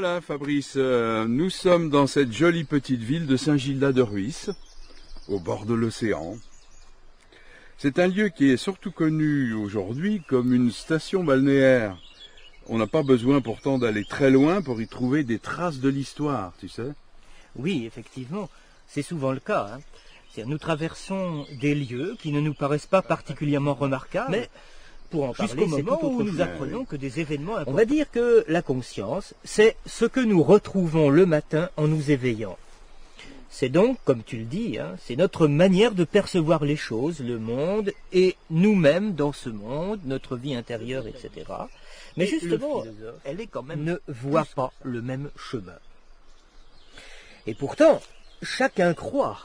Voilà Fabrice, nous sommes dans cette jolie petite ville de Saint-Gildas-de-Rhuys, au bord de l'océan. C'est un lieu qui est surtout connu aujourd'hui comme une station balnéaire. On n'a pas besoin pourtant d'aller très loin pour y trouver des traces de l'histoire, tu sais. Oui, effectivement, c'est souvent le cas. Nous traversons des lieux qui ne nous paraissent pas particulièrement remarquables, mais pour en parler, c'est tout autre nous apprenons que des événements importants. On va dire que la conscience, c'est ce que nous retrouvons le matin en nous éveillant. C'est donc, comme tu le dis, c'est notre manière de percevoir les choses, le monde, et nous-mêmes dans ce monde, notre vie intérieure, etc. Mais justement, elle est quand même ne voit pas le même chemin. Et pourtant, chacun croit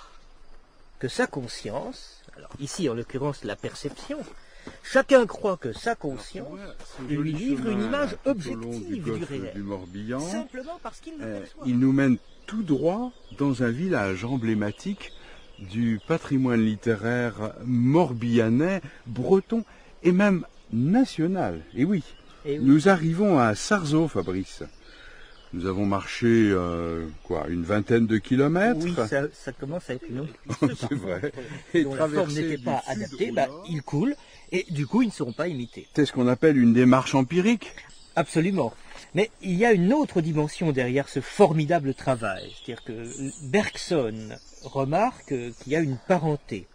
que sa conscience, alors ici en l'occurrence la perception, chacun croit que sa conscience lui livre une image objective du réel, du Morbihan, simplement parce qu'il le perçoit. Il nous mène tout droit dans un village emblématique du patrimoine littéraire morbihanais, breton et même national. Et oui, nous arrivons à Sarzeau, Fabrice. Nous avons marché, une vingtaine de kilomètres. Oui, ça commence à être long. C'est vrai. Et dont la forme n'était pas adaptée, ils coulent, et du coup, ils ne seront pas imités. C'est ce qu'on appelle une démarche empirique. Absolument. Mais il y a une autre dimension derrière ce formidable travail. C'est-à-dire que Bergson remarque qu'il y a une parenté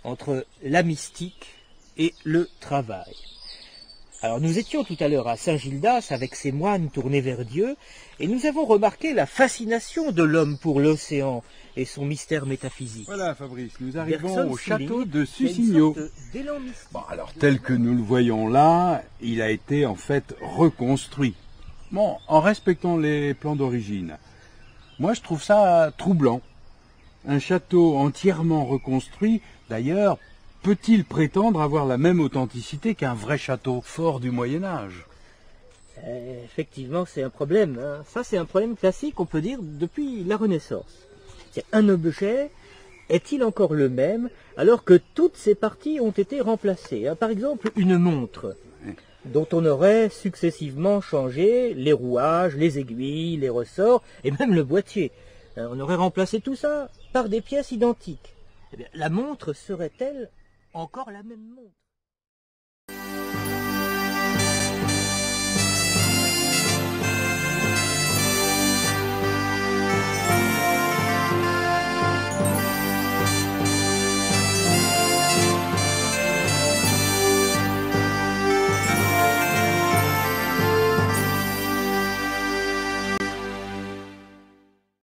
entre la mystique et le travail. Alors nous étions tout à l'heure à Saint-Gildas avec ces moines tournés vers Dieu, et nous avons remarqué la fascination de l'homme pour l'océan et son mystère métaphysique. Voilà Fabrice, nous arrivons au château de Sussigno. Bon, alors tel que nous le voyons là, il a été en fait reconstruit. Bon, en respectant les plans d'origine. Moi je trouve ça troublant. Un château entièrement reconstruit, d'ailleurs, peut-il prétendre avoir la même authenticité qu'un vrai château fort du Moyen-Âge? Effectivement, c'est un problème. Ça, c'est un problème classique, on peut dire, depuis la Renaissance. Un objet est-il encore le même alors que toutes ses parties ont été remplacées? Par exemple, une montre dont on aurait successivement changé les rouages, les aiguilles, les ressorts et même le boîtier. On aurait remplacé tout ça par des pièces identiques. Eh bien, la montre serait-elle encore la même montre?